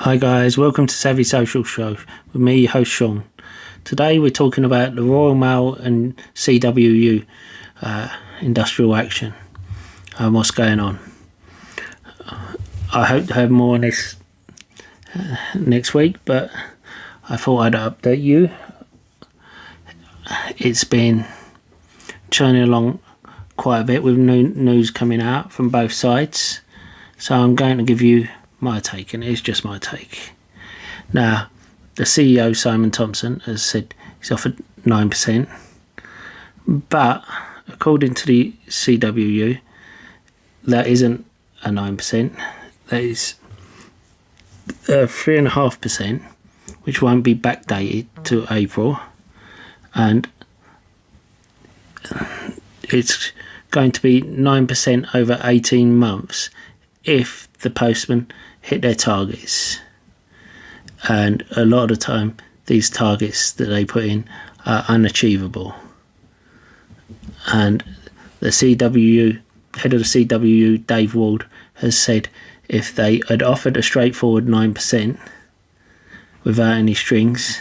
Hi guys, welcome to Savvy Social Show with me, host Sean. Today we're talking about the Royal Mail and CWU industrial action and what's going on. I hope to have more on this next week, but I thought I'd update you. It's been churning along quite a bit with new news coming out from both sides, so I'm going to give you my take, and it's just my take. Now, the CEO Simon Thompson has said he's offered 9%, but according to the CWU, that isn't a 9%, that is 3.5%, which won't be backdated to April, and it's going to be 9% over 18 months if the postman hit their targets. And a lot of the time these targets that they put in are unachievable, and the CWU head of the CWU, Dave Ward, has said if they had offered a straightforward 9% without any strings,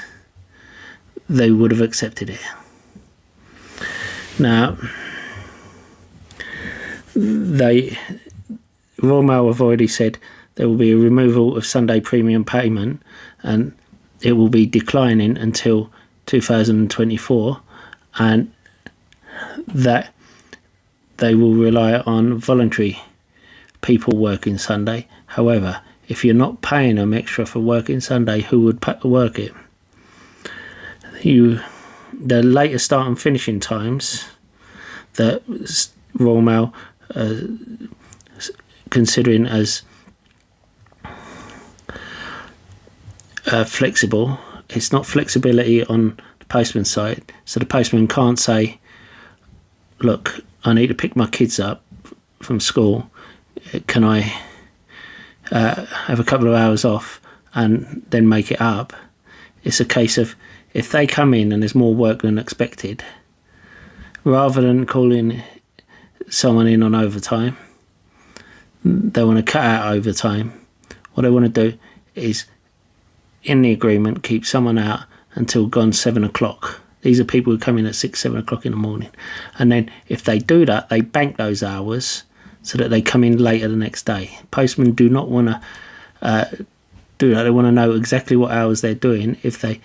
they would have accepted it. Now, Royal Mail have already said there will be a removal of Sunday premium payment, and it will be declining until 2024, and that they will rely on voluntary people working Sunday. However, if you're not paying them extra for working Sunday, who would work it? The later start and finishing times that Royal Mail considering as flexible, it's not flexibility on the postman's side, so the postman can't say, look, I need to pick my kids up from school, can I have a couple of hours off and then make it up. It's a case of, if they come in and there's more work than expected, rather than calling someone in on overtime, they want to cut out overtime. What they want to do is, in the agreement, keep someone out until gone 7 o'clock. These are people who come in at 6, 7 o'clock in the morning. And then if they do that, they bank those hours so that they come in later the next day. Postmen do not want to do that. They want to know exactly what hours they're doing. If they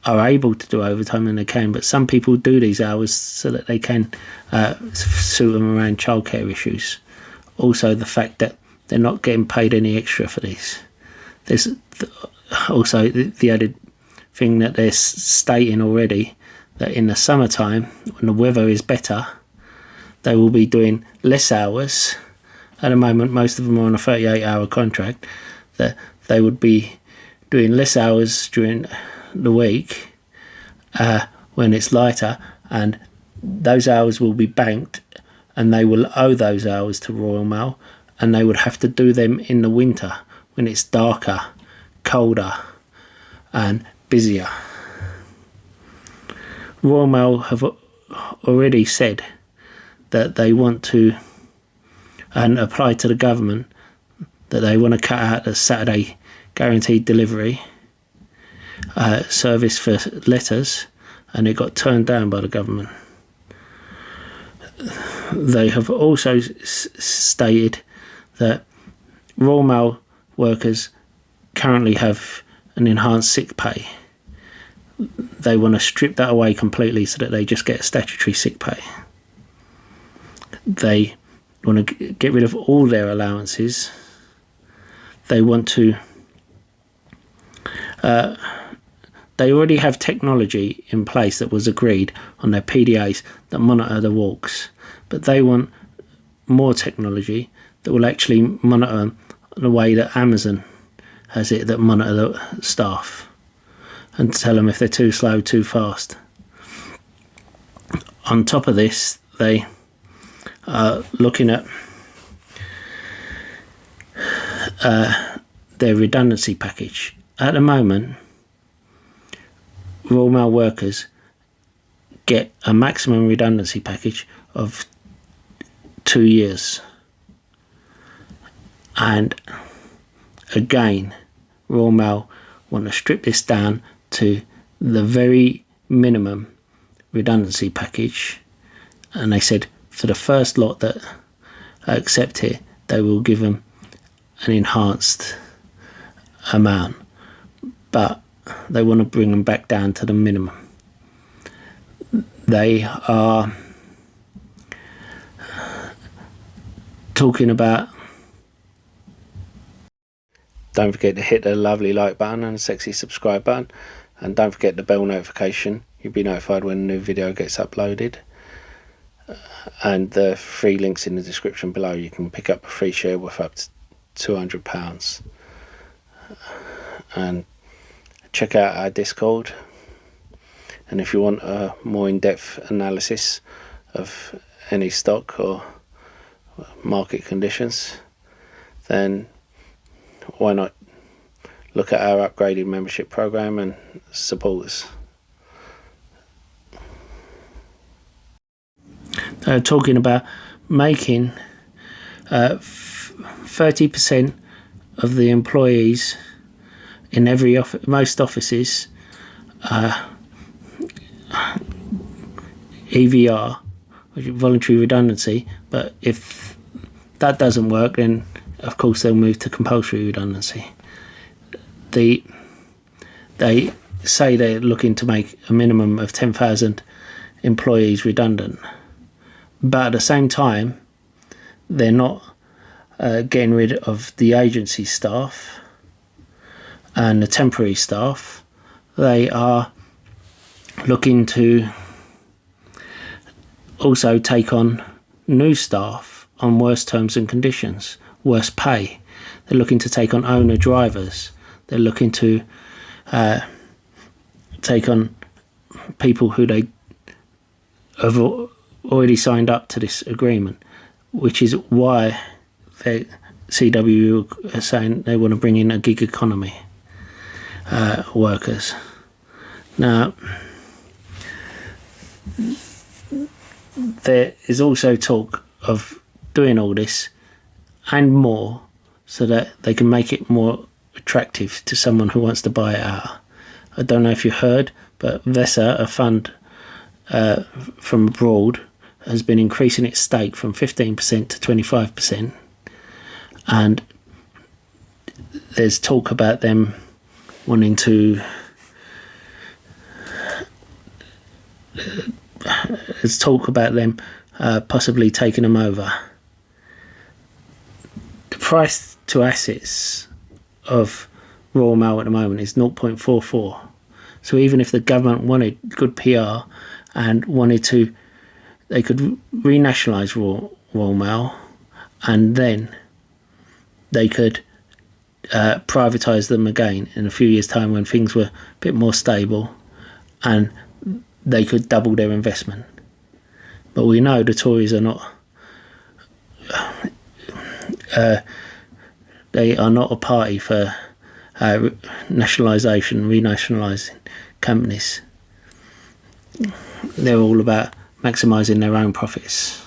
are able to do overtime, then they can. But some people do these hours so that they can suit them around childcare issues. Also, the fact that they're not getting paid any extra for these. There's also the added thing that they're stating already, that in the summertime, when the weather is better, they will be doing less hours. At the moment, most of them are on a 38-hour contract, that they would be doing less hours during the week when it's lighter, and those hours will be banked, and they will owe those hours to Royal Mail, and they would have to do them in the winter when it's darker, colder and busier. Royal Mail have already said that they want to, and apply to the government, that they want to cut out the Saturday guaranteed delivery service for letters, and it got turned down by the government. They have also stated that Royal Mail workers currently have an enhanced sick pay. They want to strip that away completely so that they just get statutory sick pay. They want to get rid of all their allowances. They want to they already have technology in place that was agreed on their PDAs that monitor the walks, but they want more technology that will actually monitor the way that Amazon has it, that monitor the staff and tell them if they're too slow, too fast. On top of this, they are looking at their redundancy package. At the moment, Royal Mail workers get a maximum redundancy package of 2 years, and again, Royal Mail want to strip this down to the very minimum redundancy package, and they said for the first lot that accept it, they will give them an enhanced amount, but they want to bring them back down to the minimum. They are talking about, don't forget to hit the lovely like button and sexy subscribe button, and don't forget the bell notification. You'll be notified when a new video gets uploaded, and the free links in the description below. You can pick up a free share worth up to £200, and check out our Discord. And if you want a more in-depth analysis of any stock or market conditions, then why not look at our upgraded membership program and support us. Talking about making 30% of the employees in most offices EVR, which is voluntary redundancy, but if that doesn't work, then of course they'll move to compulsory redundancy. They say they're looking to make a minimum of 10,000 employees redundant, but at the same time they're not getting rid of the agency staff and the temporary staff. They are looking to also take on new staff on worse terms and conditions, worse pay. They're looking to take on owner drivers. They're looking to take on people who they have already signed up to this agreement, which is why CW are saying they want to bring in a gig economy workers. Now, there is also talk of doing all this and more so that they can make it more attractive to someone who wants to buy it out. I don't know if you heard, but Vesa, a fund from abroad, has been increasing its stake from 15% to 25%, and there's talk about them wanting to possibly taking them over. The price to assets of Royal Mail at the moment is 0.44. So even if the government wanted good PR and wanted to, they could renationalise Royal Mail, and then they could privatise them again in a few years' time when things were a bit more stable, and they could double their investment. But we know the Tories are not they are not a party for nationalisation, renationalising companies. They're all about maximising their own profits.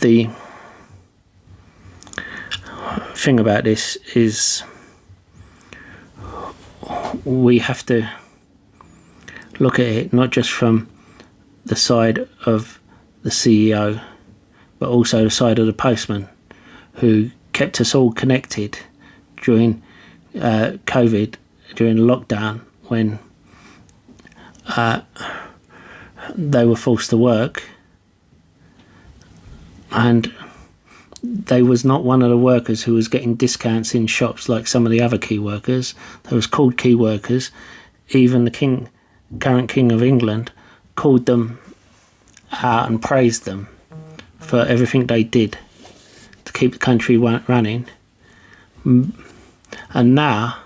The thing about this is we have to look at it not just from the side of the CEO, but also the side of the postman who kept us all connected during COVID, during lockdown, when they were forced to work, and they was not one of the workers who was getting discounts in shops like some of the other key workers. They was called key workers. Even the current King of England called them out and praised them for everything they did to keep the country running. And now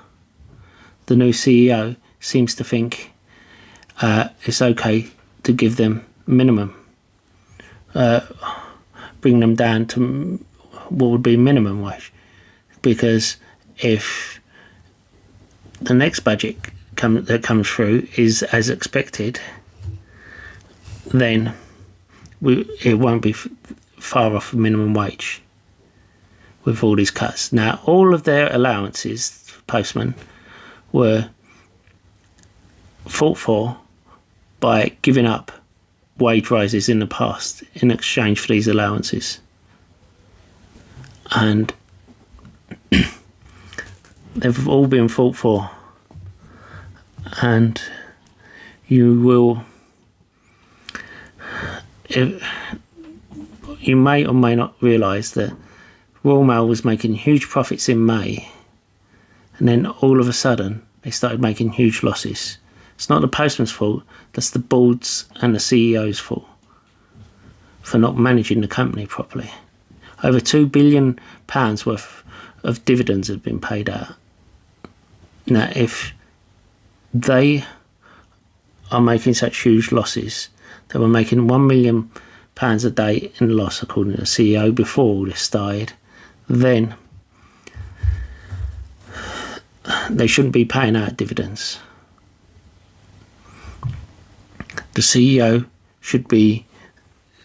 the new CEO seems to think it's okay to give them minimum, bring them down to what would be minimum wage, because if the next budget that comes through is as expected, then it won't be far off minimum wage. with all these cuts. Now, all of their allowances, postmen, were fought for by giving up wage rises in the past in exchange for these allowances. And they've all been fought for. And you will, you may or may not realise that Royal Mail was making huge profits in May, and then all of a sudden they started making huge losses. It's not the postman's fault, that's the board's and the CEO's fault for not managing the company properly. Over £2 billion worth of dividends have been paid out. Now, if they are making such huge losses, they were making £1 million a day in loss, according to the CEO, before all this started, then they shouldn't be paying out dividends. The CEO should be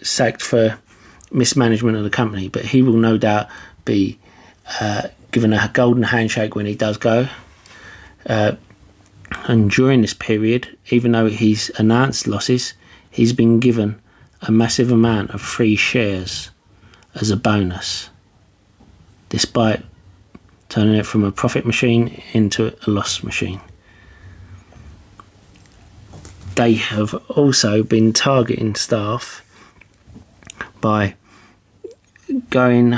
sacked for mismanagement of the company, but he will no doubt be given a golden handshake when he does go. And during this period, even though he's announced losses, he's been given a massive amount of free shares as a bonus, despite turning it from a profit machine into a loss machine. They have also been targeting staff by going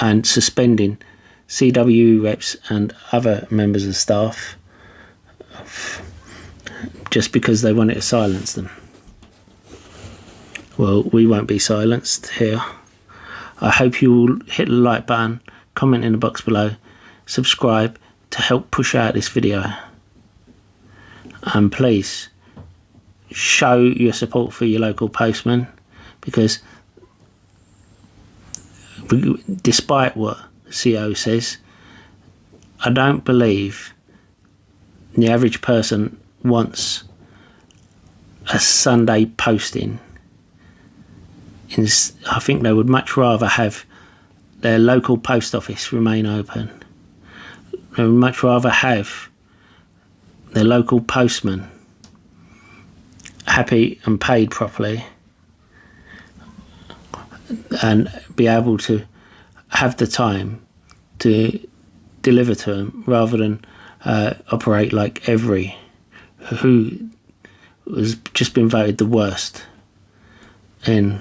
and suspending CWE reps and other members of staff just because they wanted to silence them. Well, we won't be silenced here. I hope you will hit the like button, comment in the box below, subscribe to help push out this video, and please show your support for your local postman, because despite what the CEO says, I don't believe the average person wants a Sunday posting. I think they would much rather have their local post office remain open. They would much rather have their local postman happy and paid properly, and be able to have the time to deliver to them, rather than operate like Every, who has just been voted the worst in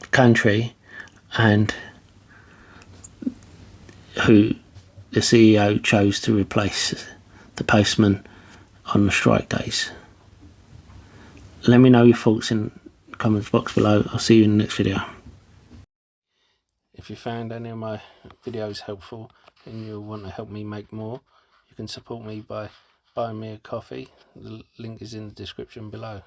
the country, and who the CEO chose to replace the postman on the strike days. Let me know your thoughts in the comments box below. I'll see you in the next video. If you found any of my videos helpful and you want to help me make more, you can support me by buying me a coffee. The link is in the description below.